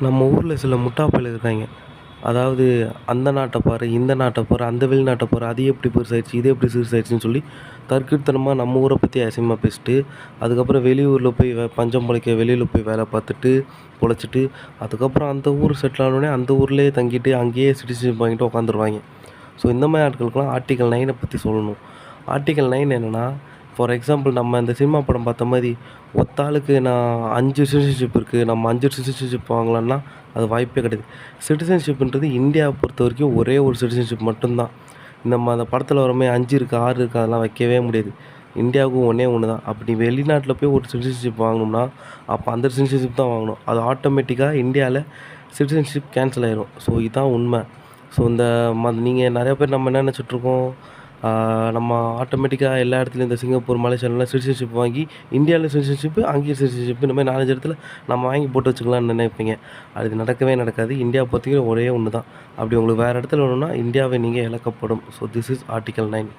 நம்ம ஊரில் சில முட்டா பயலுக இருக்காய்ங்க. அதாவது அந்த நாட்ட பாரு, இந்த நாட்ட பாரு, அந்த வெளிநாட்ட பாரு, அது எப்படி பெருசாயிடுச்சு, இது எப்படி சிறுசாயிடுச்சுன்னு சொல்லி தற்குறித்தனமா நம்ம ஊர பத்தி அசிங்கமா பேசிட்டு, அதுக்கப்புறம் வெளியூர்ல போய் பஞ்சம் பிழைக்க வெளியில போய் வேலை பார்த்துட்டு, பொழைச்சிட்டு, அதுக்கப்புறம் அந்த ஊர் செட்டில் ஆனோனே அந்த ஊர்லயே தங்கிட்டு, அங்கேயே சிட்டிசன்ஷிப் வாங்கிட்டு உட்காந்துருவாய்ங்க. ஸோ இந்த மாரி ஆட்களுக்கெல்லாம் ஆர்டிகல் 9 பத்தி சொல்லணும். ஆர்டிகல் 9 என்னன்னா, ஃபார் எக்ஸாம்பிள் நம்ம இந்த சினிமா படம் பார்த்த மாரி, ஒத்த ஆளுக்கு நான் 5 சிட்டிசன்ஷிப் இருக்கு. நம்ம 5 சிட்டிசன்ஷிப் வாங்கலாம்னா, அது வாய்ப்பே கிடையாது. சிட்டிசன்ஷிப்ன்றது இந்தியாவ பொறுத்தவரைக்கும் ஒரே ஒரு சிட்டிசன்ஷிப் மட்டும் தான். நம்ம அந்த படத்துல வர மாரி 5 இருக்கு, 6 இருக்கு அதெல்லாம் வைக்கவே முடியாது. இந்தியாவுக்கு ஒண்ணே ஒண்ணு தான். அப்படி வெளிநாட்ல போய் ஒரு சிட்டிசன்ஷிப் வாங்கணும்னா, அப்ப அந்த சிட்டிசன்ஷிப் தான் வாங்கணும். அது ஆட்டோமேட்டிக்கா இந்தியால சிட்டிசன்ஷிப் கேன்சல் ஆயிரும். ஸோ இதான் உண்ம. ஸோ இந்த நீங்க நெறைய பேர் நம்ம என்ன நெனச்சுட்ருக்கோம், நம்ம ஆட்டோமேட்டிக்கா எல்லா இடத்துலயும் இந்த சிங்கப்பூர், மலேசியாலலாம் சிட்டிசன்ஷிப் வாங்கி, இந்தியால சிட்டிசன்ஷிப், அங்கேயும் சிட்டிசன்ஷிப் இந்த மாரி 4, 5 இடத்துல நம்ம வாங்கி போட்டு வச்சுக்கலாம்னு நினைப்பீங்க. அது நடக்கவே நடக்காது. இந்தியாவ பொறுத்தவரைக்கும் ஒரே ஒண்ணு தான். அப்படி உங்களுக்கு வேற இடத்துல வேணும்னா, இந்தியாவை நீங்க இழக்கப்படும். So this is article 9.